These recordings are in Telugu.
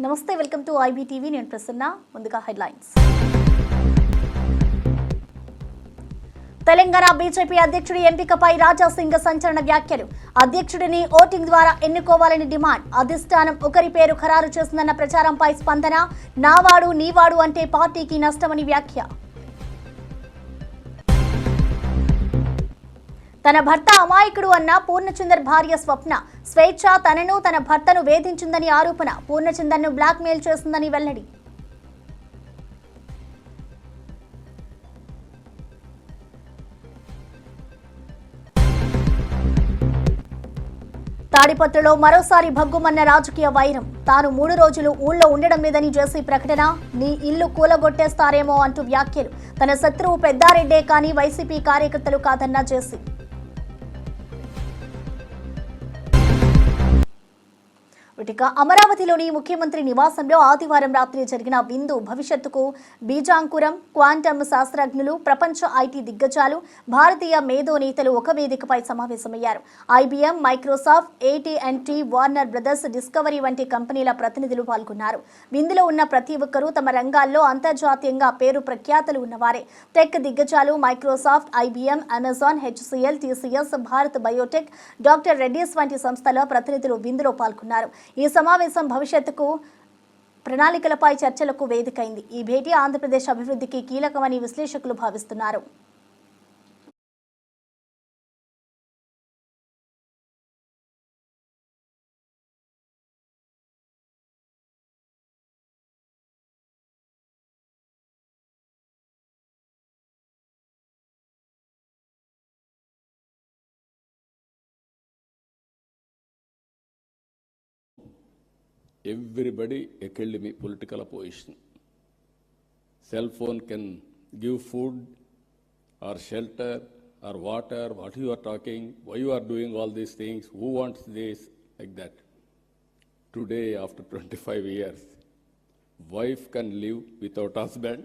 నమస్తే, వెల్కమ్ టు ఐబీటీవీ. నేను ప్రసన్న. ముందుగా హెడ్లైన్స్. తెలంగాణ బీజేపీ అధ్యక్షుడి ఎంపికపై రాజాసింగ్ సంచలన వ్యాఖ్యలు. అధ్యక్షుడిని ఓటింగ్ ద్వారా ఎన్నుకోవాలని డిమాండ్. అధిష్టానం ఒకరి పేరు ఖరారు చేసిందన్న ప్రచారంపై స్పందన. నావాడు నీవాడు అంటే పార్టీకి నష్టమని వ్యాఖ్య. తన భర్త అమాయకుడు అన్న పూర్ణచందర్ భార్య స్వప్న. స్వేచ్ఛ తనను తన భర్తను వేధించిందని ఆరోపణ. పూర్ణచందర్ను బ్లాక్ మెయిల్ చేస్తుందని వెల్లడి. తాడిపత్రిలో మరోసారి భగ్గుమన్న రాజకీయ వైరం. తాను 3 రోజులు ఊళ్ళో ఉండడం లేదని చేసి ప్రకటన. నీ ఇల్లు కూలగొట్టేస్తారేమో అంటూ వ్యాఖ్యలు. తన శత్రువు పెద్దారెడ్డే కానీ వైసీపీ కార్యకర్తలు కాదన్నా చేసి. అమరావతిలోని ముఖ్యమంత్రి నివాసంలో ఆదివారం రాత్రి జరిగిన విందు భవిష్యత్తుకు బీజాంకురం. క్వాంటమ్ శాస్త్రజ్ఞులు, ప్రపంచ ఐటీ దిగ్గజాలు, భారతీయ మేధో నేతలు ఒక వేదికపై సమావేశమయ్యారు. IBM, Microsoft, AT&T, Warner brothers, discovery వంటి కంపెనీల ప్రతినిధులు పాల్గొన్నారు. విందులో ఉన్న ప్రతి ఒక్కరూ తమ రంగాల్లో అంతర్జాతీయంగా పేరు ప్రఖ్యాతలు ఉన్నవారే. టెక్ దిగ్గజాలు Microsoft, IBM, Amazon, HCL, TCS, Bharat Biotech, doctor Reddy's వంటి సంస్థల ప్రతినిధులు విందులో పాల్గొన్నారు. ఈ సమావేశం భవిష్యత్తుకు ప్రణాళికలపై చర్చలకు వేదికైంది. ఈ భేటీ ఆంధ్రప్రదేశ్ అభివృద్ధికి కీలకమని విశ్లేషకులు భావిస్తున్నారు. Everybody held me political opposition. Cell phone can give food or shelter or water, what you are talking, why you are doing all these things, who wants this, like that. Today, after 25 years, wife can live without husband,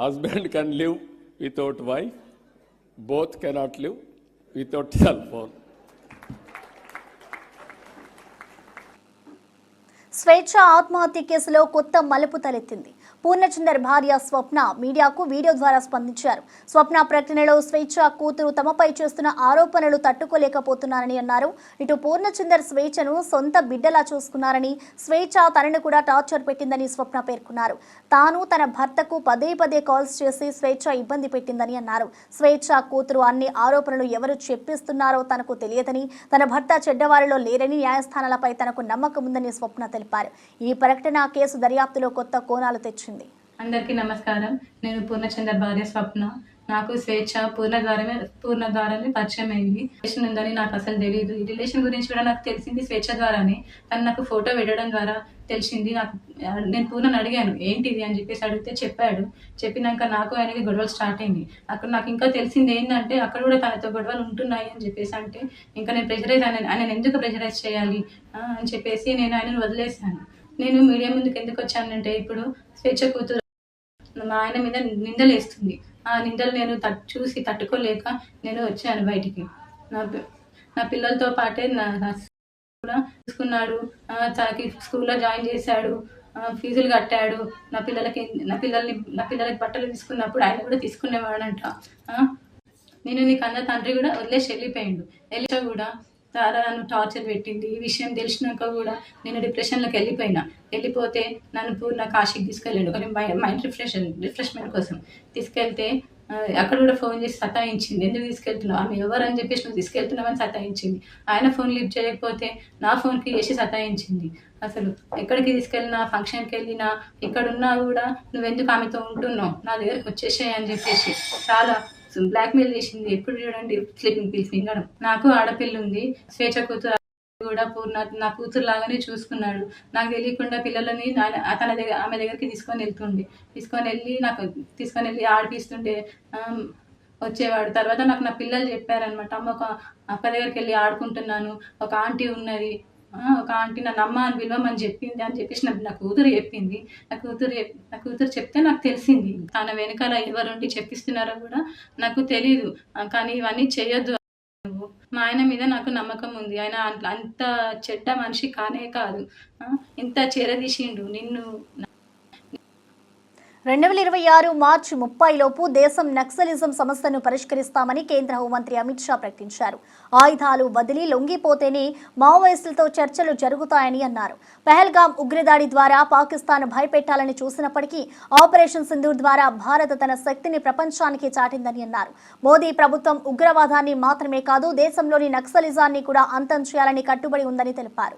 husband can live without wife, both cannot live without cell phone. స్వేచ్ఛ ఆత్మహత్య కేసులో కొత్త మలుపు తలెత్తింది. పూర్ణచందర్ భార్య స్వప్న మీడియాకు వీడియో ద్వారా స్పందించారు. స్వప్న ప్రకటనలో స్వేచ్ఛ కూతురు తమపై చేస్తున్న ఆరోపణలు తట్టుకోలేకపోతున్నారని అన్నారు. ఇటు పూర్ణచందర్ స్వేచ్ఛను సొంత బిడ్డలా చూసుకున్నారని, స్వేచ్ఛ తనను కూడా టార్చర్ పెట్టిందని స్వప్న పేర్కొన్నారు. తాను తన భర్తకు పదే కాల్స్ చేసి స్వేచ్ఛ ఇబ్బంది పెట్టిందని అన్నారు. స్వేచ్ఛ కూతురు అన్ని ఆరోపణలు ఎవరు చెప్పిస్తున్నారో తనకు తెలియదని, తన భర్త చెడ్డవారిలో లేరని, న్యాయస్థానాలపై తనకు నమ్మకం ఉందని స్వప్న తెలిపారు. ఈ ప్రకటన కేసు దర్యాప్తులో కొత్త కోణాలు తెచ్చింది. అందరికీ నమస్కారం. నేను పూర్ణచందర్ భార్య స్వప్న. నాకు స్వేచ్ఛ పూర్ణ ద్వారానే పరిచయం అయింది. రిలేషన్ ఉందని నాకు అసలు తెలియదు. ఈ రిలేషన్ గురించి కూడా నాకు తెలిసింది స్వేచ్ఛ ద్వారానే. తను నాకు ఫోటో పెట్టడం ద్వారా తెలిసింది. నేను పూర్ణని అడిగాను ఏంటిది అని చెప్పేసి అడిగితే చెప్పాడు. చెప్పినాక నాకు ఆయనకి గొడవలు స్టార్ట్ అయింది. అక్కడ నాకు ఇంకా తెలిసింది ఏంటంటే అక్కడ కూడా తనతో గొడవలు ఉంటున్నాయి అని చెప్పేసి అంటే ఇంకా నేను ఆయన ఎందుకు ప్రెజరైజ్ చేయాలి అని చెప్పేసి నేను ఆయనను వదిలేశాను. నేను మీడియా ముందుకు ఎందుకు వచ్చానంటే ఇప్పుడు స్వేచ్ఛ కూతురు మా ఆయన మీద నిందలు వేస్తుంది. ఆ నిందలు నేను చూసి తట్టుకోలేక నేను వచ్చాను బయటికి. నా పిల్లలతో పాటే కూడా తీసుకున్నాడు. తనకి స్కూల్లో జాయిన్ చేశాడు, ఫీజులు కట్టాడు. నా పిల్లలకి బట్టలు తీసుకున్నప్పుడు ఆయన కూడా తీసుకునేవాడంట. నేను నీ కన్న తండ్రి కూడా వదిలేసి వెళ్ళిపోయిండు. వెళ్ళి కూడా నన్ను టార్చర్ పెట్టింది. ఈ విషయం తెలిసినాక కూడా నేను డిప్రెషన్లోకి వెళ్ళిపోతే నన్ను పూర్ణ కాశీకి తీసుకెళ్ళాడు. కానీ మైండ్ రిఫ్రెష్మెంట్ కోసం తీసుకెళ్తే అక్కడ కూడా ఫోన్ చేసి సతాయించింది. ఎందుకు తీసుకెళ్తున్నావు, ఆమె ఎవరని చెప్పేసి నువ్వు తీసుకెళ్తున్నావని సతాయించింది. ఆయన ఫోన్ లిఫ్ట్ చేయకపోతే నా ఫోన్కి చేసి సతాయించింది. అసలు ఎక్కడికి తీసుకెళ్ళినా, ఫంక్షన్కి వెళ్ళినా, ఎక్కడున్నా కూడా నువ్వెందుకు ఆమెతో ఉంటున్నావు, నా దగ్గరకు వచ్చేసాయి అని చెప్పేసి చాలా బ్లాక్మెయిల్ చేసింది. ఎప్పుడు చూడండి స్లీపింగ్ పిల్స్ మింగడం. నాకు ఆడపిల్ల ఉంది. స్వేచ్ఛ కూతురు కూడా పూర్ణ నా కూతురు లాగానే చూసుకున్నాడు. నాకు తెలియకుండా పిల్లలని ఆమె దగ్గరికి తీసుకొని వెళ్ళి ఆడిపిస్తుంటే వచ్చేవాడు. తర్వాత నాకు నా పిల్లలు చెప్పారనమాట, అమ్మ ఒక అక్క దగ్గరికి వెళ్ళి ఆడుకుంటున్నాను, ఒక ఆంటీ ఉన్నది, ఒక ఆంటీ నన్ను అమ్మ అని పిలవమని చెప్పింది అని చెప్పేసి నా కూతురు చెప్పింది. నా కూతురు చెప్తే నాకు తెలిసింది. తన వెనకాల ఎవరుండి చెప్పిస్తున్నారో కూడా నాకు తెలీదు. కానీ ఇవన్నీ చేయొద్దు మా ఆయన మీద నాకు నమ్మకం ఉంది. ఆయన అంత చెడ్డ మనిషి కానే కాదు. ఇంత చేరదీసిండు నిన్ను. 2026 మార్చి 30 లోపు దేశం నక్సలిజం సమస్యను పరిష్కరిస్తామని కేంద్ర హోంమంత్రి అమిత్ షా ప్రకటించారు. ఆయుధాలు వదిలి లొంగిపోతేనే మావోయిస్టులతో చర్చలు జరుగుతాయని అన్నారు. పహల్గాం ఉగ్రదాడి ద్వారా పాకిస్తాన్ భయపెట్టాలని చూసినప్పటికీ ఆపరేషన్ సింధూర్ ద్వారా భారత్ తన శక్తిని ప్రపంచానికి చాటిందని అన్నారు. మోదీ ప్రభుత్వం ఉగ్రవాదాన్ని మాత్రమే కాదు, దేశంలోని నక్సలిజాన్ని కూడా అంతం చేయాలని కట్టుబడి ఉందని తెలిపారు.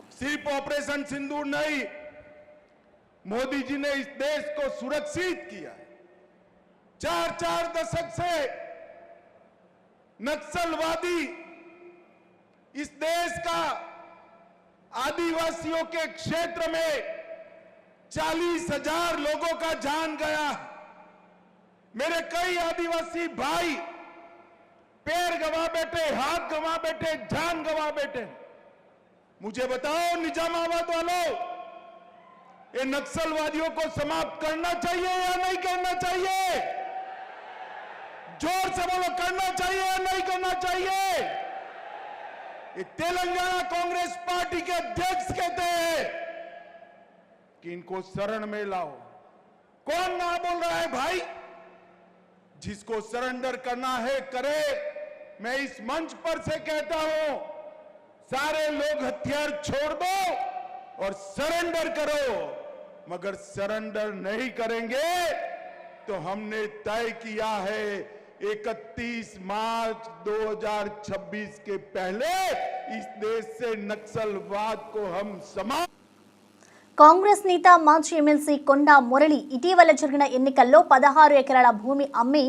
मोदी जी ने इस देश को सुरक्षित किया। 4 दशक से नक्सलवादी इस देश का आदिवासियों के क्षेत्र में 40,000 लोगों का जान गया। मेरे कई आदिवासी भाई पैर गवा बैठे, हाथ गवा बैठे, जान गवा बैठे। मुझे बताओ निजामाबाद वालों, ये नक्सलवादियों को समाप्त करना चाहिए या नहीं करना चाहिए? जोर से बोलो, करना चाहिए या नहीं करना चाहिए? ये तेलंगाना कांग्रेस पार्टी के अध्यक्ष कहते हैं कि इनको शरण में लाओ। कौन ना बोल रहा है भाई? जिसको सरेंडर करना है करे। मैं इस मंच पर से कहता हूं, सारे लोग हथियार छोड़ दो और सरेंडर करो। मगर सरेंडर नहीं करेंगे तो हमने तय किया है 31 मार्च 2026 के पहले इस देश से नक्सलवाद को हम समाप्त। కాంగ్రెస్ నేత మాజీ ఎమ్మెల్సీ కొండా మురళి ఇటీవల జరిగిన ఎన్నికల్లో 16 ఎకరాల భూమి అమ్మి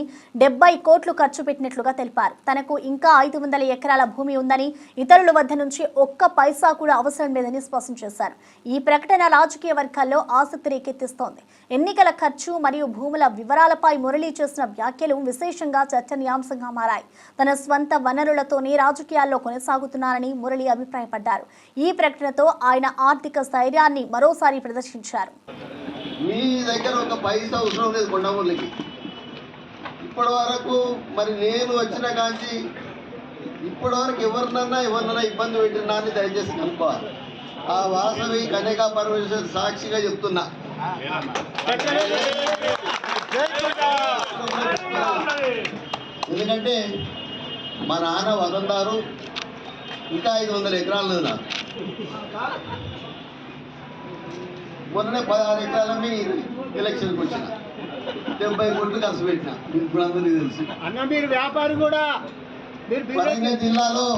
70 కోట్లు ఖర్చు పెట్టినట్లుగా తెలిపారు. తనకు ఇంకా 500 ఎకరాల భూమి ఉందని, ఇతరుల వద్ద నుంచి ఒక్క పైసా కూడా అవసరం లేదని స్పష్టం చేశారు. ఈ ప్రకటన రాజకీయ వర్గాల్లో ఆసక్తి రేకెత్తిస్తోంది. ఎన్నికల ఖర్చు మరియు భూముల వివరాలపై మురళి చేసిన వ్యాఖ్యలు విశేషంగా చర్చనీయాంశంగా మారాయి. తన స్వంత వనరులతోనే రాజకీయాల్లో కొనసాగుతున్నారని మురళి అభిప్రాయపడ్డారు. ఈ ప్రకటనతో ఆయన ఆర్థిక స్థైర్యాన్ని మరోసారి ప్రదర్శించారు. మీ దగ్గర ఒక పైసా అవసరం లేదు కొండమూర్లకి. ఇప్పటి వరకు మరి నేను వచ్చిన కాంచి ఇప్పటి వరకు ఎవరినన్నా ఇబ్బంది పెట్టినా అని దయచేసి కనుక్కోవాలి. ఆ వాసవి కన్యకా పరమేశ్వర సాక్షిగా చెప్తున్నా. ఎందుకంటే మా నాన్న వదందారు, ఇంకా 500 ఎకరాలు లేదు నాకు. మొన్ననే 16 ఎకరాలమ్మి ఎలక్షన్కి వచ్చిన 70 కోట్లు ఖర్చు పెట్టిన. ఇప్పుడు అందరికీ తెలుసు. మీరు వ్యాపారి కూడా. వరంగల్ జిల్లాలో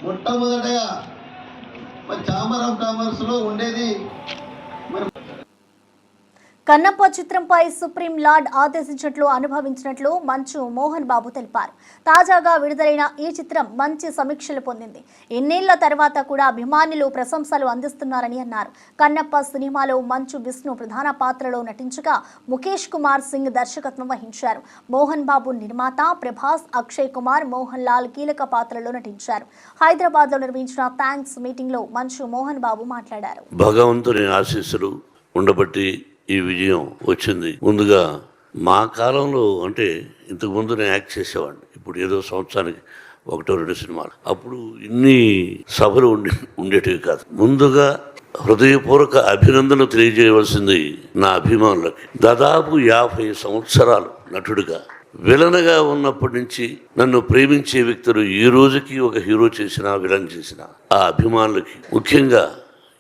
మొట్టమొదటగా ఛాంబర్ ఆఫ్ కామర్స్ లో ఉండేది. కన్నప్ప చిత్రంపై సుప్రీం లార్డ్ ఆదేశించినట్లు అనుభవించినట్లు మంచు మోహన్ బాబు తెలిపారు. తాజాగా విడుదలైన ఈ చిత్రం మంచి సమీక్షలు పొందింది. ఎన్నేళ్ల తర్వాత కూడా అభిమానులు ప్రశంసలు అందిస్తున్నారని అన్నారు. కన్నప్ప సినిమాలో మంచు విష్ణు ప్రధాన పాత్రలో నటించగా ముఖేష్ కుమార్ సింగ్ దర్శకత్వం వహించారు. మోహన్ బాబు నిర్మాత, ప్రభాస్, అక్షయ్ కుమార్, మోహన్ లాల్ కీలక పాత్రలో నటించారు. హైదరాబాద్ లో నిర్వహించిన థ్యాంక్స్ మీటింగ్ లో మంచు మోహన్ బాబు మాట్లాడారు. భగవంతుని ఆశీస్సులు ఉండబట్టి ఈ విజయం వచ్చింది. ముందుగా మా కాలంలో అంటే ఇంతకుముందు నేను యాక్ట్ చేసేవాడిని. ఇప్పుడు ఏదో సంవత్సరానికి 1-2 సినిమాలు. అప్పుడు ఇన్ని సభలు ఉండేటివి కాదు. ముందుగా హృదయపూర్వక అభినందనలు తెలియజేయవలసింది నా అభిమానులకి. దాదాపు 50 సంవత్సరాలు నటుడిగా, విలన్గా ఉన్నప్పటి నుంచి నన్ను ప్రేమించే వ్యక్తులు ఈ రోజుకి ఒక హీరో చేసినా, విలన్ చేసినా ఆ అభిమానులకి ముఖ్యంగా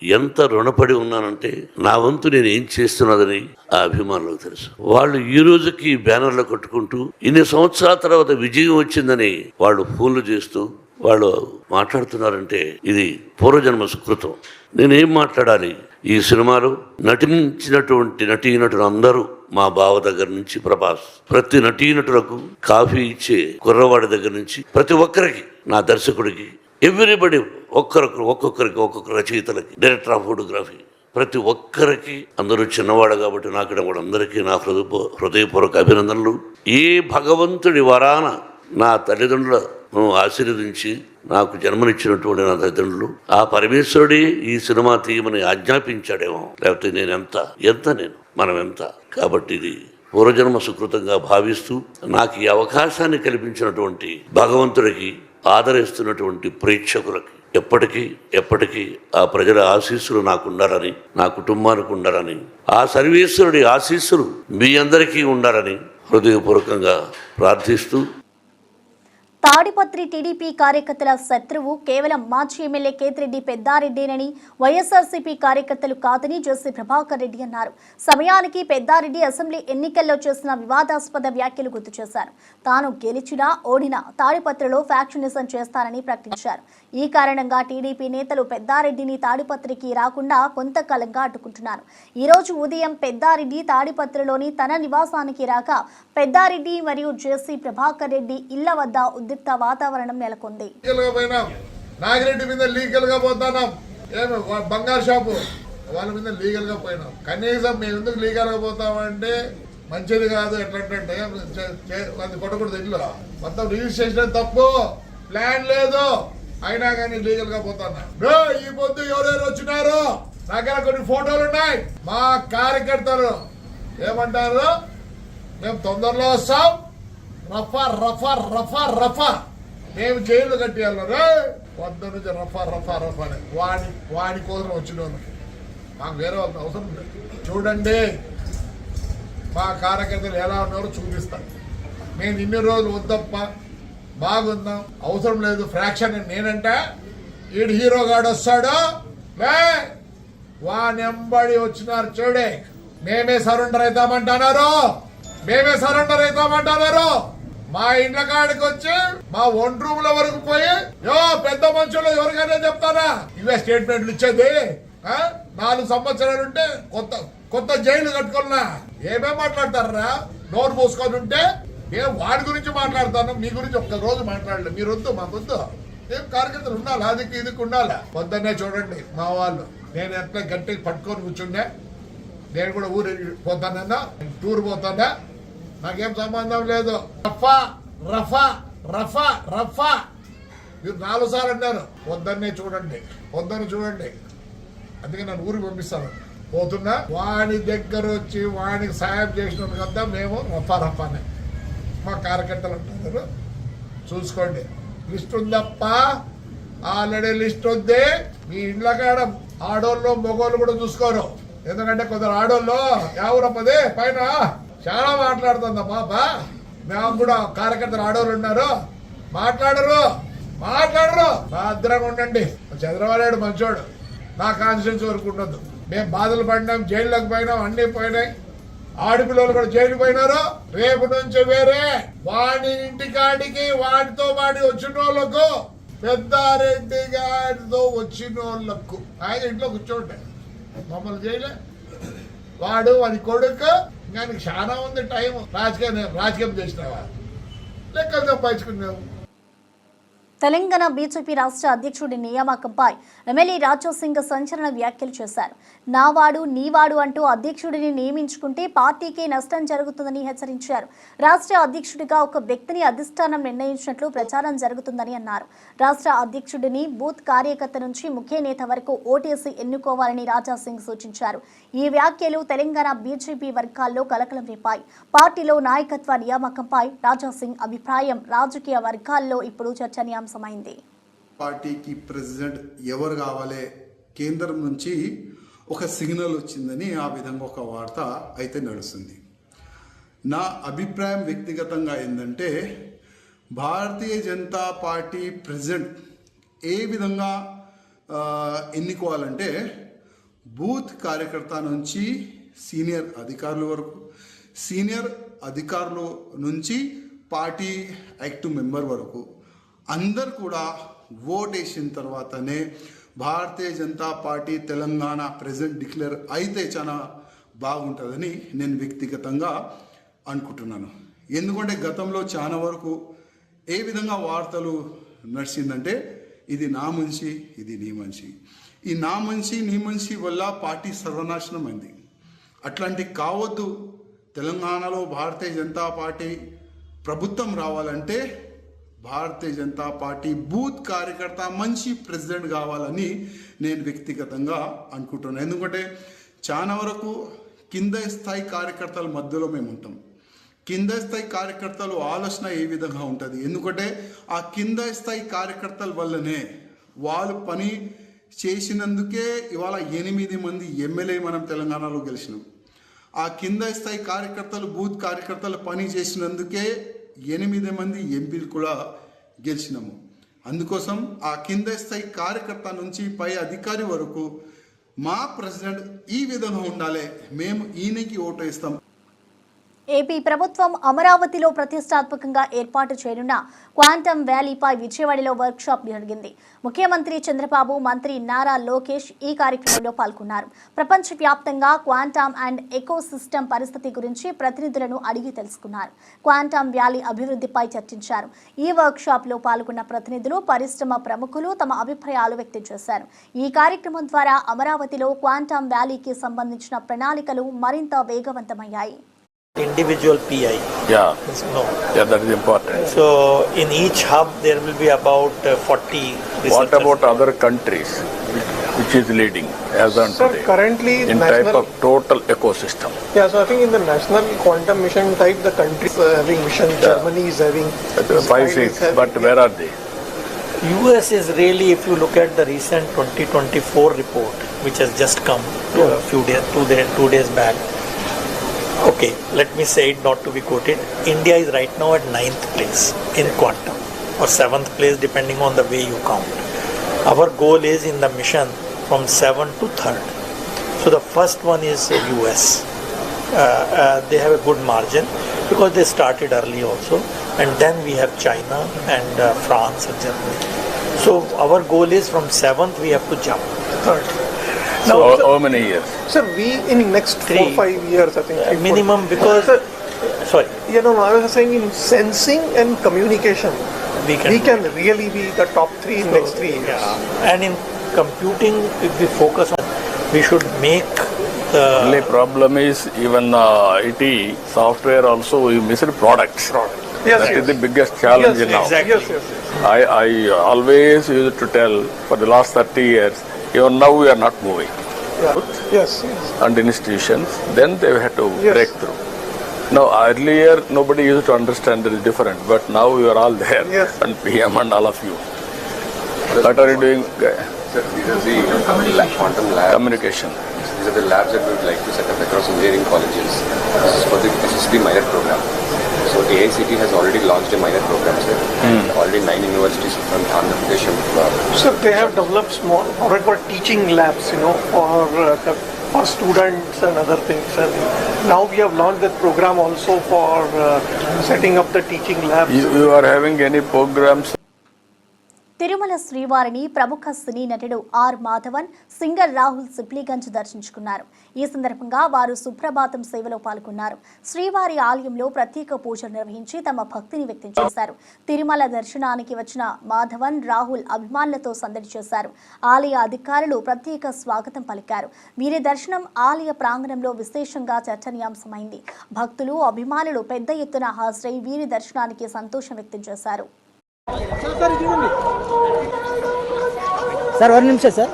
ఎంత రుణపడి ఉన్నానంటే నా వంతు నేను ఏం చేస్తున్నదని ఆ అభిమానులకు తెలుసు. వాళ్ళు ఈ రోజుకి బ్యానర్లు కట్టుకుంటూ ఇన్ని సంవత్సరాల తర్వాత విజయం వచ్చిందని వాళ్ళు ఫోన్లు చేస్తూ వాళ్ళు మాట్లాడుతున్నారంటే ఇది పూర్వజన్మ సుకృతం. నేనేం మాట్లాడాలి? ఈ సినిమాలో నటించినటువంటి నటీనటులు అందరూ, మా బావ దగ్గర నుంచి ప్రభాస్, ప్రతి నటీనటులకు కాఫీ ఇచ్చే కుర్రవాడి దగ్గర నుంచి ప్రతి ఒక్కరికి, నా దర్శకుడికి, ఎవ్రీబడి ఒక్కొక్కరికి రచయితలకి, డైరెక్టర్ ఆఫ్ ఫోటోగ్రఫీ, ప్రతి ఒక్కరికి, అందరూ చిన్నవాడు కాబట్టి నాకు కూడా అందరికీ నా హృదయపూర్వక అభినందనలు. ఏ భగవంతుడి వరాన నా తల్లిదండ్రులను ఆశీర్వదించి నాకు జన్మనిచ్చినటువంటి నా తల్లిదండ్రులు, ఆ పరమేశ్వరుడే ఈ సినిమా తీయమని ఆజ్ఞాపించాడేమో. లేకపోతే నేను మనం ఎంత. కాబట్టి ఇది పూర్వజన్మ సుకృతంగా భావిస్తూ నాకు ఈ అవకాశాన్ని కల్పించినటువంటి భగవంతుడికి, ఆదరిస్తున్నటువంటి ప్రేక్షకులకి ఎప్పటికీ ఆ ప్రజల ఆశీస్సులు నాకు ఉండాలని, నా కుటుంబానికి ఉండాలని, ఆ సర్వేశ్వరుడి ఆశీస్సులు మీ అందరికీ ఉండాలని హృదయపూర్వకంగా ప్రార్థిస్తూ, తాడిపత్రి టీడీపీ కార్యకర్తల శత్రువు కేవలం మాజీ ఎమ్మెల్యే కేతిరెడ్డి పెద్దారెడ్డేనని, వైఎస్ఆర్సీపీ కార్యకర్తలు కాదని జెసి ప్రభాకర్ రెడ్డి అన్నారు. సమయానికి పెద్దారెడ్డి అసెంబ్లీ ఎన్నికల్లో చేసిన వివాదాస్పద వ్యాఖ్యలు గుర్తు చేశారు. తాను గెలిచినా ఓడినా తాడిపత్రిలో ఫ్యాక్షనిజం చేస్తానని ప్రకటించారు. ఈ కారణంగా టీడీపీ నేతలు పెద్దారెడ్డిని తాడిపత్రికి రాకుండా కొంతకాలంగా అడ్డుకుంటున్నారు. ఈ రోజు ఉదయం పెద్దారెడ్డి తాడిపత్రిలోని తన నివాసానికి రాక పెద్దారెడ్డి మరియు జెసి ప్రభాకర్ రెడ్డి ఇళ్ల వద్ద ఉద్రిక్త వాతావరణం నెలకొంది. నాగిరెడ్డి మీద లీగల్ గా పోతాం, బంగారు షాపు వాళ్ళ మీద లీగల్ గా పోయినాం. కనీసం మేము ఎందుకు లీగల్ గా పోతామంటే మంచిది కాదు. ఎట్లంటే అది కొట్టకూడదు, ఇల్లు మొత్తం రిజిస్ట్రేషన్ తప్పు, ప్లాన్ లేదు, అయినా కానీ లీగల్ గా పోతాను. ఈ పొద్దు ఎవరెవరు వచ్చినారు దగ్గర కొన్ని ఫోటోలు ఉన్నాయి. మా కార్యకర్తలు ఏమంటారు, మేము తొందరలో వస్తాం, రఫా రఫా రఫా రఫా, మేము జైలు కట్టేయాలి. పొద్దు నుంచి రఫా రఫా రఫా అని వాడి కోసం వచ్చిన మాకు వేరే వాళ్ళకి అవసరం లేదు. చూడండి మా కార్యకర్తలు ఎలా ఉన్నారో చూపిస్తాం. నేను ఇన్ని రోజులు వద్దప్ప, బాగుందాం, అవసరం లేదు ఫ్రాక్షన్ నేనంటే, ఈడు హీరోగాడు వస్తాడు, వానెంబడి వచ్చినారు చూడే, మేమే సరెండర్ అవుతామంటున్నారు. మా ఇండ్ల కాడికి వచ్చి మా వన్ రూమ్ లో వరకు పోయి పెద్ద మనుషులు ఎవరికైనా చెప్తారా ఇవే స్టేట్మెంట్లు ఇచ్చేది. 4 సంవత్సరాలు ఉంటే కొత్త జైలు కట్టుకున్నా ఏమేం మాట్లాడతారా? నోరు మూసుకొని ఉంటే నేను వాడి గురించి మాట్లాడతాను, మీ గురించి ఒక్క రోజు మాట్లాడలేదు. మీరు వద్దు, మాకొద్దు. ఏం కార్యకర్తలు ఉండాలి, అదికి ఇదికి ఉండాలి. పొద్దున్నే చూడండి మా వాళ్ళు, నేను ఎట్లా గట్టిగా పట్టుకొని కూర్చుండే, నేను కూడా ఊరు పోతానన్నా, టూర్ పోతానా, నాకేం సంబంధం లేదు. రఫా రఫా రఫా రఫా మీరు 4 సార్లు అన్నారు. పొద్దున్నే చూడండి, అందుకే నన్ను ఊరికి పంపిస్తాను. పోతున్నా వాడి దగ్గర వచ్చి వాడికి సాయం చేసిన కదా మేము రఫా రఫానే. మా కార్యకర్తలు అంటున్నారు, చూసుకోండి, లిస్ట్ ఉందప్ప, ఆల్రెడీ లిస్ట్ ఉంది. మీ ఇండ్ల కాడ ఆడోళ్ళు మొగోళ్ళు కూడా చూసుకోరు. ఎందుకంటే కొందరు ఆడోళ్ళు ఎవరమ్మది పైన చాలా మాట్లాడుతుందా పాప. మేము కూడా కార్యకర్తలు ఆడోళ్ళు ఉన్నారు, మాట్లాడరు. భద్రంగా ఉండండి. చంద్రబాబు నాయుడు మంచోడు, నా కాన్స్టిట్యూన్సీ వరకు ఉండదు. మేము బాధలు పడినాం, జైల్లోకి పోయినాం, అన్ని పోయినాయి. ఆడపిల్లలు కూడా జైలు పోయినారు. రేపు నుంచి వేరే వాడి ఇంటికాడికి వాడితో వచ్చిన వాళ్ళకు, పెద్దారెడ్డి గారితో వచ్చిన వాళ్ళకు ఆయన ఇంట్లో కూర్చోండి, మమ్మల్ని జైలే. వాడి కొడుకు ఇంకా చాలా ఉంది టైం. రాజకీయం చేసినావా, లెక్కలు సంపాదించుకున్నావు. తెలంగాణ బీజేపీ రాష్ట్ర అధ్యక్షుడి నియామకంపై ఎమ్మెల్యే రాజా సింగ్ సంచలన వ్యాఖ్యలు చేశారు. నావాడు నీవాడు అంటూ అధ్యక్షుడిని నియమించుకుంటే పార్టీకి నష్టం జరుగుతుందని హెచ్చరించారు. రాష్ట్ర అధ్యక్షుడిగా ఒక వ్యక్తిని అధిష్టానం నిర్ణయించినట్లు ప్రచారం జరుగుతుందని అన్నారు. రాష్ట్ర అధ్యక్షుడిని బూత్ కార్యకర్త నుంచి ముఖ్య నేత వరకు ఓటేసి ఎన్నుకోవాలని రాజా సింగ్ సూచించారు. ఈ వ్యాఖ్యలు తెలంగాణ బీజేపీ వర్గాల్లో కలకలం రేపాయి. పార్టీలో నాయకత్వ నియామకంపై రాజా సింగ్ అభిప్రాయం రాజకీయ వర్గాల్లో ఇప్పుడు చర్చనీయాంశం. పార్టీకి ప్రెసిడెంట్ ఎవరు కావాలి, కేంద్రం నుంచి ఒక సిగ్నల్ వచ్చిందని ఆ విధంగా ఒక వార్త అయితే నడుస్తుంది. నా అభిప్రాయం వ్యక్తిగతంగా ఏంటంటే, భారతీయ జనతా పార్టీ ప్రెసిడెంట్ ఏ విధంగా ఎన్నుకోవాలంటే, బూత్ కార్యకర్త నుంచి సీనియర్ అధికారుల వరకు, సీనియర్ అధికారుల నుంచి పార్టీ యాక్టివ్ మెంబర్ వరకు అందరు కూడా ఓట్ వేసిన తర్వాతనే భారతీయ జనతా పార్టీ తెలంగాణ ప్రెసిడెంట్ డిక్లేర్ అయితే చాలా బాగుంటుందని నేను వ్యక్తిగతంగా అనుకుంటున్నాను. ఎందుకంటే గతంలో చాలా వరకు ఏ విధంగా వార్తలు నడిచిందంటే, ఇది నా మనిషి, ఇది నీ మనిషి, ఈ నా మనిషి నీ మనిషి వల్ల పార్టీ సర్వనాశనం అయింది. అట్లాంటి కావద్దు. తెలంగాణలో భారతీయ జనతా పార్టీ ప్రభుత్వం రావాలంటే భారతీయ జనతా పార్టీ బూత్ కార్యకర్త మంచి ప్రెసిడెంట్ కావాలని నేను వ్యక్తిగతంగా అనుకుంటున్నాను. ఎందుకంటే చాలా వరకు కింద స్థాయి కార్యకర్తల మధ్యలో మేము ఉంటాం. కింద స్థాయి కార్యకర్తలు ఆలోచన ఏ విధంగా ఉంటుంది, ఎందుకంటే ఆ కింద స్థాయి కార్యకర్తల వల్లనే వాళ్ళు పని చేసినందుకే ఇవాళ 8 మంది ఎమ్మెల్యే మనం తెలంగాణలో గెలిచినాం. ఆ కింద స్థాయి కార్యకర్తలు బూత్ కార్యకర్తలు పని చేసినందుకే 8 మంది ఎంపీలు కూడా గెలిచినాము. అందుకోసం ఆ కింద స్థాయి కార్యకర్త నుంచి పై అధికారి వరకు మా ప్రెసిడెంట్ ఈ విధంగా ఉండాలి, మేము ఈయనకి ఓటు వేస్తాం. ఏపీ ప్రభుత్వం అమరావతిలో ప్రతిష్టాత్మకంగా ఏర్పాటు చేయనున్న క్వాంటమ్ వ్యాలీపై విజయవాడలో వర్క్షాప్ జరిగింది. ముఖ్యమంత్రి చంద్రబాబు, మంత్రి నారా లోకేష్ ఈ కార్యక్రమంలో పాల్గొన్నారు. ప్రపంచవ్యాప్తంగా క్వాంటమ్ అండ్ ఎకోసిస్టమ్ పరిస్థితి గురించి ప్రతినిధులను అడిగి తెలుసుకున్నారు. క్వాంటమ్ వ్యాలీ అభివృద్ధిపై చర్చించారు. ఈ వర్క్షాప్లో పాల్గొన్న ప్రతినిధులు, పరిశ్రమ ప్రముఖులు తమ అభిప్రాయాలు వ్యక్తం చేశారు. ఈ కార్యక్రమం ద్వారా అమరావతిలో క్వాంటమ్ వ్యాలీకి సంబంధించిన ప్రణాళికలు మరింత వేగవంతమయ్యాయి. Individual PI. Yeah. No. Yeah, that is important. So in each hub there will be about 40 researchers. What about other countries which is leading as on Sir, today currently in national, type of total ecosystem? Yeah, so I think in the national quantum mission type, the countries are having mission. Yeah. Germany is having 5, 6, but where are they? US is really, if you look at the recent 2024 report, which has just come a few days, 2 days back. Okay, let me say it not to be quoted. India is right now at 9th place in quantum, or 7th place depending on the way you count. Our goal is in the mission from 7th to 3rd. So the first one is US. They have a good margin because they started early also, and then we have China and France and Germany. So our goal is from 7th we have to jump 3rd. So how many years? Sir, we in next 4-5 years, I think. Minimum, because sorry, I was saying in sensing and communication, we can really be the top 3 in next 3 years. Yeah. And in computing, if we focus on, we should make the Only problem is even IT software also we missed products. Yes, That yes. is the biggest challenge Yes, now. exactly. Yes, yes, yes. I always used to tell for the last 30 years, even now we are not moving. Yeah. Yes, yes. And institutions, then they had to Yes. break through. Now earlier nobody used to understand it is different, but now you are all there, Yes. and PM and all of you. What are you doing? Sir, these are the quantum labs. Communication. These are the labs that we would like to set up across engineering colleges. This is the minor program. So AICT has already launched a minor program, sir. Already 9 universities from Andhra Pradesh. So they have developed small, for teaching labs, for students and other things. And now we have launched that program also for setting up the teaching labs. You are having any programs? Tirumala శ్రీవారిని ప్రముఖ సినీ నటుడు ఆర్ మాధవన్, సింగర్ రాహుల్ సిప్లీగంజ్ దర్శించుకున్నారు. ఈ సందర్భంగా వారు సుప్రభాతం సేవలో పాల్గొన్నారు. శ్రీవారి ఆలయంలో ప్రత్యేక పూజలు నిర్వహించి తమ భక్తిని వ్యక్తం చేశారు. తిరుమల దర్శనానికి వచ్చిన మాధవన్, రాహుల్ అభిమానులతో సందడి చేశారు. ఆలయ అధికారులు ప్రత్యేక స్వాగతం పలికారు. వీరి దర్శనం ఆలయ ప్రాంగణంలో విశేషంగా చర్చనీయాంశమైంది. భక్తులు, అభిమానులు పెద్ద ఎత్తున హాజరై వీరి దర్శనానికి సంతోషం వ్యక్తం చేశారు. సార్ 1 నిమిషం సార్.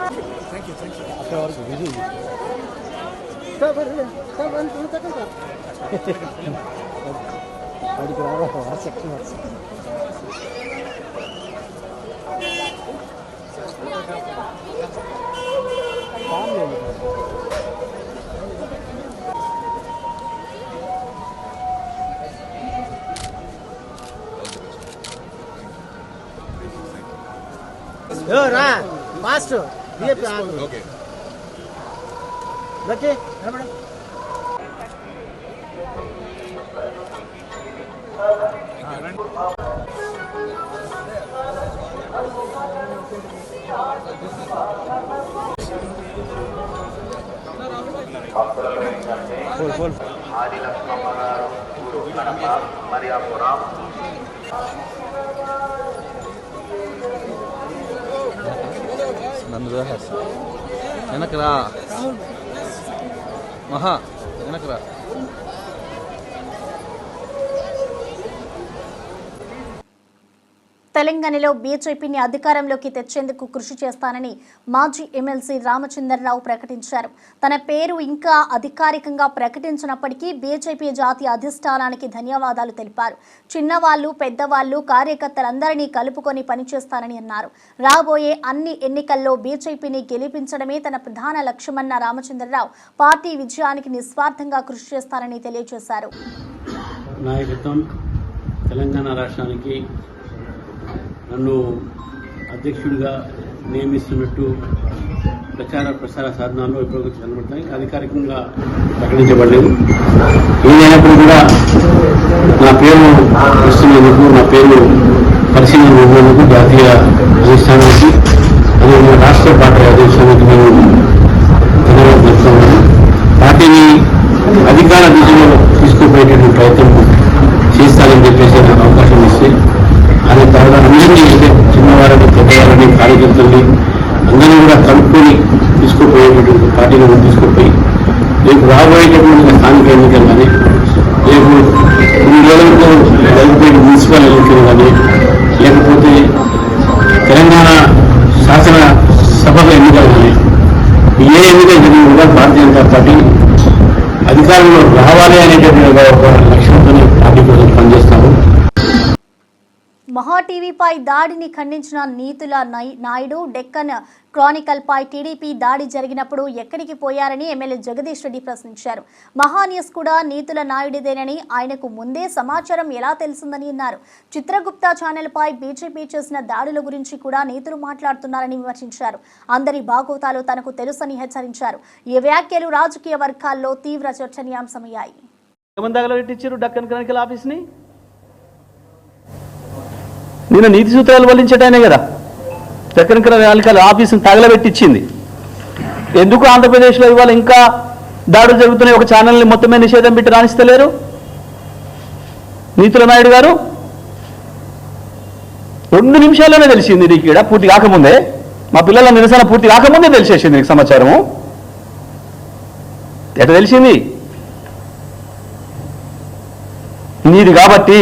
రా ఫాస్ట్ బిఎపి ఓకే ఓకే మేడం నన్ను దోహేస్తా వెనకరా మహా వెనకరా. తెలంగాణలో బీజేపీని అధికారంలోకి తెచ్చేందుకు కృషి చేస్తానని మాజీ ఎమ్మెల్సీ రామచంద్రరావు ప్రకటించారు. తన పేరు ఇంకా అధికారికంగా ప్రకటించినప్పటికీ బీజేపీ జాతీయ అధిష్టానానికి ధన్యవాదాలు తెలిపారు. చిన్నవాళ్లు, పెద్దవాళ్లు, కార్యకర్తలందరినీ కలుపుకొని పనిచేస్తానని అన్నారు. రాబోయే అన్ని ఎన్నికల్లో బీజేపీని గెలిపించడమే తన ప్రధాన లక్ష్యమన్న రామచంద్రరావు పార్టీ విజయానికి నిస్వార్థంగా కృషి చేస్తారని తెలియజేశారు. నాయకత్వం తెలంగాణ రాష్ట్రానికి నన్ను అధ్యక్షుడిగా నియమిస్తున్నట్టు ప్రచార సాధనాల్లో ఇప్పుడు కనబడతాయి. అధికారికంగా ప్రకటించబడలేదు. ఏదైనప్పుడు కూడా నా పేరు ఇస్తున్నందుకు, నా పేరు పరిశీలన ఇవ్వడానికి జాతీయ అధిష్టానానికి, అదే రాష్ట్ర పార్టీ అధ్యక్షునికి మేము ధన్యవాదాలు చెప్తున్నాను. పార్టీని అధికార దిశలో తీసుకుపోయేటటువంటి ప్రయత్నం చేస్తారని చెప్పేసి నాకు అవకాశం ఇస్తే, అది తర్వాత అందరినీ చిన్నవారిని, పెద్దవారిని, కార్యకర్తల్ని అందరినీ కూడా కలుపుకొని తీసుకుపోయేటటువంటి పార్టీని తీసుకుపోయి రేపు రాబోయేటటువంటి స్థానిక ఎన్నికలు కానీ, రేపు 3 రోజులతో జరిగిపోయే మున్సిపల్ ఎన్నికలు కానీ, లేకపోతే తెలంగాణ శాసన సభల ఎన్నికలు కానీ, ఏ ఎన్నికలు జరిగినా కూడా భారతీయ జనతా పార్టీ అధికారంలో రావాలి అనేటటువంటి ఒక లక్ష్యంతో పార్టీ కోసం పనిచేస్తాము. మహా టీవీపై దాడిని ఖండించిన నీతుల నాయుడు డెక్కన్ క్రానికల్ పై టీడీపీ దాడి జరిగినప్పుడు ఎక్కడికి పోయారని ఎమ్మెల్యే జగదీష్ రెడ్డి ప్రశ్నించారు. మహా న్యూస్ కూడా నీతుల నాయుడిదేనని, ఆయనకు ముందే సమాచారం ఎలా తెలిసిందని అన్నారు. చిత్రగుప్త ఛానల్ పై బీజేపీ చేసిన దాడుల గురించి కూడా నీతులు మాట్లాడుతున్నారని విమర్శించారు. అందరి బాగోతాలు తనకు తెలుసని హెచ్చరించారు. ఈ వ్యాఖ్యలు రాజకీయ వర్గాల్లో తీవ్ర చర్చనీయాంశమయ్యాయి. నేను నీతి సూత్రాలు వల్లించటానే కదా దక్కన్ క్రానికల్ ఆఫీసును తగలబెట్టించింది. ఎందుకు ఆంధ్రప్రదేశ్లో ఇవాళ ఇంకా దాడులు జరుగుతున్నాయి? ఒక ఛానల్ని మొత్తమే నిషేధం పెట్టి రాణిస్తలేరు నీతుల నాయుడు గారు. 2 నిమిషాల్లోనే తెలిసింది నీకు, ఇక్కడ పూర్తి కాకముందే, మా పిల్లల నిరసన పూర్తి కాకముందే తెలిసేసింది నీకు సమాచారము. ఎట్లా తెలిసింది? నీది కాబట్టి,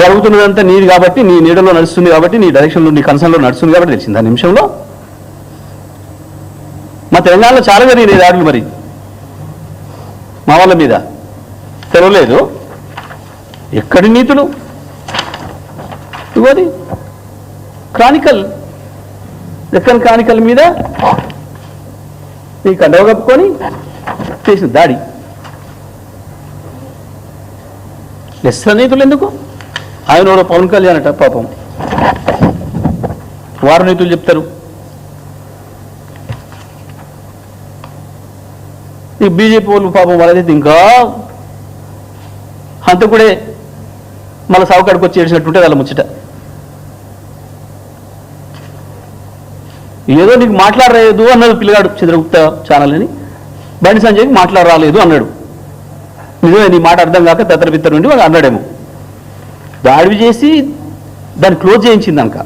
జరుగుతున్నదంతా నీది కాబట్టి, నీ నీడలో నడుస్తుంది కాబట్టి, నీ డైరెక్షన్లో, నీ కన్సర్న్లో నడుస్తుంది కాబట్టి తెలిసింది ఆ నిమిషంలో. మా తెలంగాణలో చాలా జరిగినాయి దాడులు, మరి మా వాళ్ళ మీద తెలవలేదు. ఎక్కడి నీతులు? ఇవ్వది క్రానికల్, దక్కన్ క్రానికల్ మీద నీ కండవ కప్పుకొని చేసిన దాడి. లెస్ నీతులు ఎందుకు? ఆయన పవన్ కళ్యాణ్ అట పాపం వారు నీతులు చెప్తారు. ఈ బీజేపీ వాళ్ళు పాపం వాళ్ళైతే ఇంకా హంతకుడే మళ్ళీ సావుకాడికి వచ్చి ఏడ్చినట్టుంటే వాళ్ళ ముచ్చట. ఏదో నీకు మాట్లాడలేదు అన్నాడు పిల్లగాడు చిత్రగుప్త ఛానల్ అని, బండి సంజయ్కి మాట్లాడరాలేదు అన్నాడు. నిజమే, నీ మాట అర్థం కాక తత్తరపిత్తర నుండి వాడు అన్నాడేమో. దాడి చేసి దాన్ని క్లోజ్ చేయించింది అంక.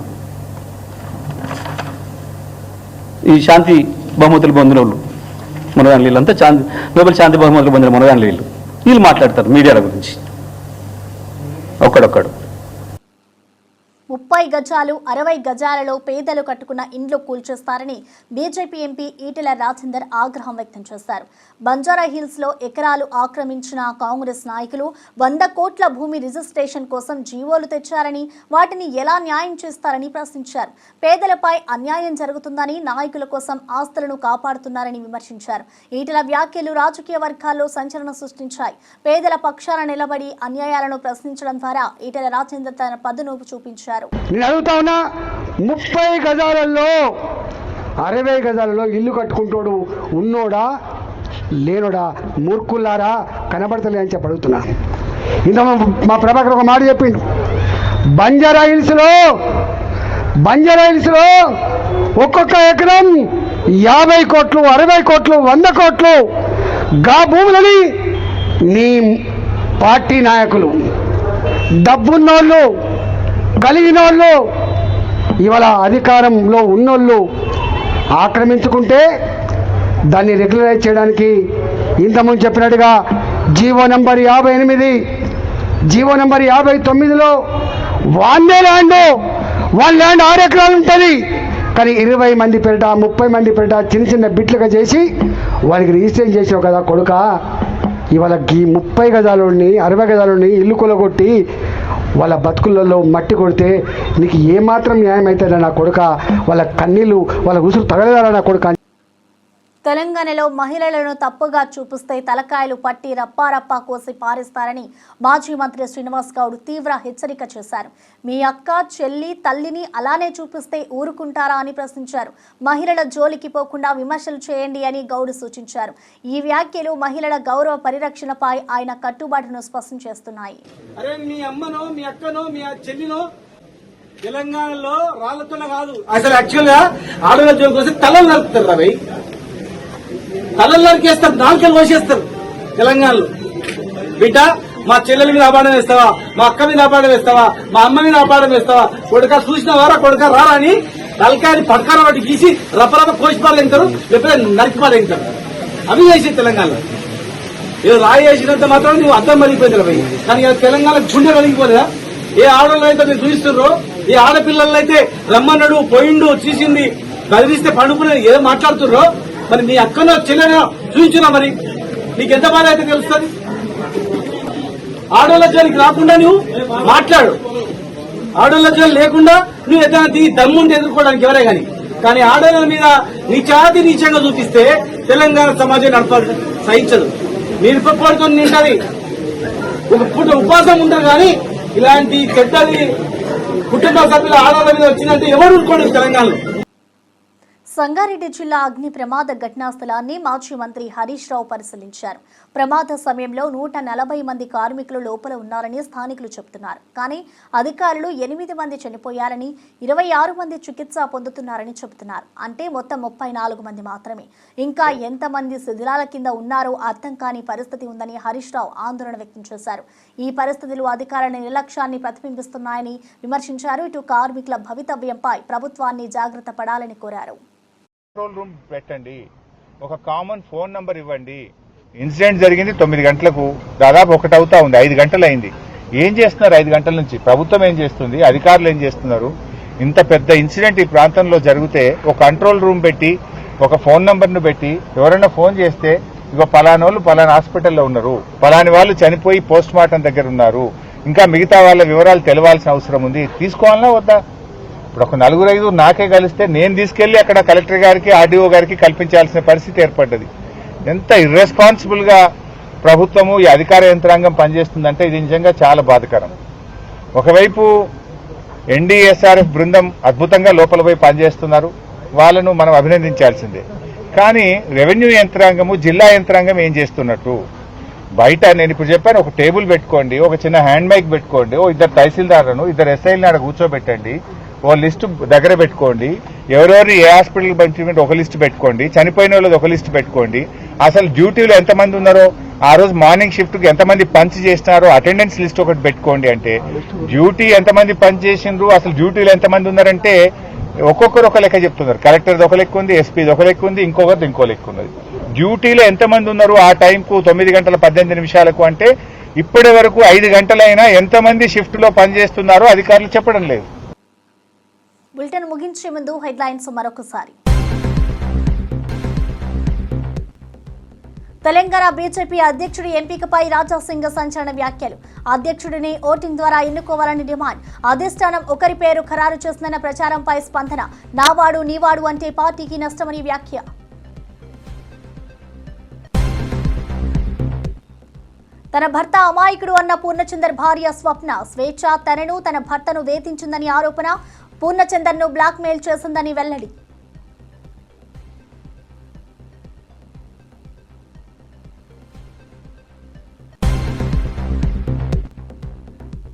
ఈ శాంతి బహుమతులు పొందిన వాళ్ళు మునగాని వీళ్ళంతా గ్లోబల్ శాంతి బహుమతులు పొందిన మునగాని వీళ్ళు మాట్లాడతారు మీడియాల గురించి ఒక్కడొక్కడు. 30 గజాలు 60 గజాలలో పేదలు కట్టుకున్న ఇండ్లు కూల్చేస్తారని బీజేపీ ఎంపీ ఈటెల రాజేందర్ ఆగ్రహం వ్యక్తం చేశారు. బంజారా హిల్స్ లో ఎకరాలు ఆక్రమించిన కాంగ్రెస్ నాయకులు 100 కోట్ల భూమి రిజిస్ట్రేషన్ కోసం జీవోలు తెచ్చారని, వాటిని ఎలా న్యాయం చేస్తారని ప్రశ్నించారు. పేదలపై అన్యాయం జరుగుతుందని, నాయకుల కోసం ఆస్తులను కాపాడుతున్నారని విమర్శించారు. ఈటెల వ్యాఖ్యలు రాజకీయ వర్గాల్లో సంచలనం సృష్టించాయి. పేదల పక్షాన నిలబడి అన్యాయాలను ప్రశ్నించడం ద్వారా ఈటెల రాజేందర్ తన పదును చూపించారు. నేను అడుగుతా ఉన్నా, 30 గజాలలో 60 గజాలలో ఇల్లు కట్టుకుంటాడు ఉన్నోడా లేనోడా? మూర్ఖుల్లారా, కనబడతలే అని చెప్పి అడుగుతున్నా. ఇంత మా ప్రభాకర్ ఒక మాట చెప్పిండు, బంజారా హిల్స్లో ఒక్కొక్క ఎకరం 50 కోట్లు, 60 కోట్లు, 100 కోట్లు గా భూములని నీ పార్టీ నాయకులు, డబ్బున్నోళ్ళు, కలిగిన వాళ్ళు, ఇవాళ అధికారంలో ఉన్నోళ్ళు ఆక్రమించుకుంటే దాన్ని రెగ్యులరైజ్ చేయడానికి ఇంతకుముందు చెప్పినట్టుగా జీవో నెంబర్ 58, జీవో నెంబర్ 59లో వాన్నే ల్యాండ్ 6 ఎకరాలు ఉంటుంది. కానీ 20 మంది పేరిట 30 మంది పేరిట చిన్న చిన్న బిట్లుగా చేసి వాళ్ళకి రిజిస్ట్రేషన్ చేసావు కదా కొడుక. ఇవాళ ఈ 30 గజాలని 60 గజాలని ఇల్లు కొలగొట్టి వాళ్ళ బతుకులలో మట్టి కొడితే నీకు ఏమాత్రం న్యాయం అవుతుందా నా కొడుక? వాళ్ళ కన్నీళ్ళు వాళ్ళ ఉసురు తగలదారా నా కొడుక? తెలంగాణలో మహిళలను తప్పుగా చూపిస్తే తలకాయలు పట్టి రప్పారప్పా కోసి పారేస్తారని మాజీ మంత్రి శ్రీనివాస్ గౌడ్ తీవ్ర హెచ్చరిక చేశారు. మీ అక్క చెల్లి తల్లిని అలానే చూపిస్తే ఊరుకుంటారా అని ప్రశ్నించారు. మహిళల జోలికి పోకుండా విమర్శలు చేయండి అని గౌడ్ సూచించారు. ఈ వ్యాఖ్యలు మహిళల గౌరవ పరిరక్షణపై ఆయన కట్టుబాటును స్పష్టం చేస్తున్నాయి. అరే మీ అమ్మనో మీ అక్కనో మీ చెల్లినో తెలంగాణలో రాళ్లతో కాదు, అసలు యాక్చువల్ గా ఆడవాళ్ళ జోలికి వస్తే తలలు నరుకుతారు రవి, తలలు నరికేస్తారు, నాలుకలు కోసేస్తారు. తెలంగాణలో బిడ్డ మా చెల్లెల మీద అపాడం వేస్తావా, మా అక్క మీద అపాడం వేస్తావా, మా అమ్మ మీద అపాడం వేస్తావా, కొడుక చూసిన వారా కొడుక రారా అని తలకాయని పడకాల వాటి గీసి రప్పరప్ప కోసి పాలెంటారు, లేకపోతే నరికి పాలెంటారు. అవి చేసి తెలంగాణలో ఏదో రాయి వేసినంత మాత్రం నువ్వు అర్థం మరిగిపోయింది రవి. కానీ తెలంగాణ గుండె కలిగిపోలేదా? ఏ ఆడవాళ్ళు అయితే మీరు చూపిస్తున్నారో, ఏ ఆడపిల్లలు అయితే రమ్మన్నాడు పోయిండు చూసింది బదిలిస్తే పండుకునేది ఏదో మాట్లాడుతున్నారో, మరి మీ అక్కనో చెల్లెనో చూపించున్నా మరి నీకెంత బాధ అయితే తెలుస్తుంది. ఆడవాళ్ళ జోలికి రాకుండా నువ్వు మాట్లాడు, ఆడవాళ్ళ జోలి లేకుండా నువ్వు ఏదైనా దమ్ముండి ఎదుర్కోవడానికి ఎవరే కానీ ఆడవాళ్ళ మీద నీచాతి నీచంగా చూపిస్తే తెలంగాణ సమాజం నడపాలి సహించదు. మీరు పడుతూ నింటది ఒక పూట ఉపాసం ఉంటారు. కానీ ఇలాంటి చెడ్డది కుటుంబ సభ్యుల ఆడవాళ్ళ మీద వచ్చిందంటే ఎవరు ఊరుకోండి తెలంగాణలో. సంగారెడ్డి జిల్లా అగ్ని ప్రమాద ఘటనా స్థలాన్ని మాజీ మంత్రి హరీష్ రావు పరిశీలించారు. ప్రమాద సమయంలో 140 మంది కార్మికులు లోపల ఉన్నారని స్థానికులు చెబుతున్నారు. కానీ అధికారులు 8 మంది చనిపోయారని 26 మంది చికిత్స పొందుతున్నారని చెబుతున్నారు. అంటే మొత్తం 34 మంది మాత్రమే. ఇంకా ఎంతమంది శిథిలాల కింద ఉన్నారో అర్థం కాని పరిస్థితి ఉందని హరీష్ రావు ఆందోళన వ్యక్తం చేశారు. ఈ పరిస్థితులు అధికారుల నిర్లక్ష్యాన్ని ప్రతిబింబిస్తున్నాయని విమర్శించారు. ఇటు కార్మికుల భవితవ్యంపై ప్రభుత్వాన్ని జాగ్రత్త పడాలని కోరారు. కంట్రోల్ రూమ్ పెట్టండి, ఒక కామన్ ఫోన్ నంబర్ ఇవ్వండి. ఇన్సిడెంట్ జరిగింది 9 గంటలకు, దాదాపు 1 అవుతా ఉంది, 5 గంటలు అయింది. ఏం చేస్తున్నారు 5 గంటల నుంచి? ప్రభుత్వం ఏం చేస్తుంది, అధికారులు ఏం చేస్తున్నారు? ఇంత పెద్ద ఇన్సిడెంట్ ఈ ప్రాంతంలో జరిగితే ఒక కంట్రోల్ రూమ్ పెట్టి ఒక ఫోన్ నంబర్ను పెట్టి ఎవరైనా ఫోన్ చేస్తే ఇగో పలానా వాళ్ళు పలానా హాస్పిటల్లో ఉన్నారు, పలాని వాళ్ళు చనిపోయి పోస్ట్ మార్టం దగ్గర ఉన్నారు, ఇంకా మిగతా వాళ్ళ వివరాలు తెలవాల్సిన అవసరం ఉంది, తీసుకోవాలన్నా వద్దా? ఇప్పుడు ఒక 4-5 నాకే కలిస్తే నేను తీసుకెళ్లి అక్కడ కలెక్టర్ గారికి ఆర్డీఓ గారికి కల్పించాల్సిన పరిస్థితి ఏర్పడ్డది. ఎంత ఇర్రెస్పాన్సిబుల్ గా ప్రభుత్వము ఈ అధికార యంత్రాంగం పనిచేస్తుందంటే ఇది నిజంగా చాలా బాధాకరం. ఒకవైపు ఎన్డీఎస్ఆర్ఎఫ్ బృందం అద్భుతంగా లోపల పోయి పనిచేస్తున్నారు, వాళ్ళను మనం అభినందించాల్సిందే. కానీ రెవెన్యూ యంత్రాంగము జిల్లా యంత్రాంగం ఏం చేస్తున్నట్టు? బయట నేను ఇప్పుడు చెప్పాను, ఒక టేబుల్ పెట్టుకోండి, ఒక చిన్న హ్యాండ్ మైక్ పెట్టుకోండి, ఓ 2 తహసీల్దార్లను 2 ఎస్ఐలను ఆడ కూర్చోబెట్టండి, ఓ లిస్టు దగ్గర పెట్టుకోండి, ఎవరెవరు ఏ హాస్పిటల్ పంపించమంటే ఒక లిస్టు పెట్టుకోండి, చనిపోయిన వాళ్ళది ఒక లిస్టు పెట్టుకోండి, అసలు డ్యూటీలో ఎంతమంది ఉన్నారో, ఆ రోజు మార్నింగ్ షిఫ్ట్కి ఎంతమంది పంచ్ చేసినారో అటెండెన్స్ లిస్ట్ ఒకటి పెట్టుకోండి. అంటే డ్యూటీ ఎంతమంది పంచ్ చేసిండ్రు, అసలు డ్యూటీలో ఎంతమంది ఉన్నారంటే ఒక్కొక్కరు ఒక లెక్క చెప్తున్నారు. కలెక్టర్ది ఒక లెక్క ఉంది, ఎస్పీది ఒక లెక్క ఉంది, ఇంకొకరిది ఇంకో లెక్క ఉన్నది. డ్యూటీలో ఎంతమంది ఉన్నారు ఆ టైంకు 9 గంటల 18 నిమిషాలకు అంటే ఇప్పటి వరకు 5 గంటలైనా ఎంతమంది షిఫ్ట్లో పనిచేస్తున్నారో అధికారులు చెప్పడం లేదు. బులెటిన్ ముగించే ముందు హెడ్లైన్స్ మరొకసారి. తెలంగాణ బీజేపీ అధ్యక్షుడి ఎంపికపై రాజాసింగ్ సంచలన వ్యాఖ్యలు. అధ్యక్షుడిని ఓటింగ్ ద్వారా ఎన్నుకోవాలని డిమాండ్. అధిష్టానం ఒకరి పేరు ఖరారు చేస్తున్న ప్రచారంపై స్పందన. నావాడు నీవాడు అంటే పార్టీకి నష్టమని వ్యాఖ్య. తన భర్త అమాయకుడు అన్న పూర్ణచందర్ భార్య స్వప్న స్వేచ్ఛ తనను తన భర్తను వేధించిందని ఆరోపణ. పూర్ణచందర్ను బ్లాక్మెయిల్ చేసిందని వెల్లడి.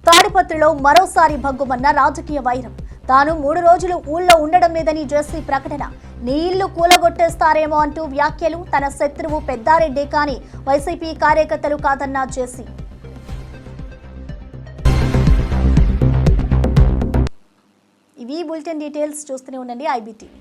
తాడిపత్రిలో మరోసారి భగ్గుమన్న రాజకీయ వైరం. తాను 3 రోజులు ఊళ్ళో ఉండడం లేదని జేసీ ప్రకటన. నీ ఇల్లు కూలగొట్టేస్తారేమో అంటూ వ్యాఖ్యలు. తన శత్రువు పెద్దారెడ్డే కానీ వైసీపీ కార్యకర్తలు కాదన్న జేసీ. ఇవి బులెటిన్ డీటెయిల్స్. చూస్తూనే ఉండండి IBTV.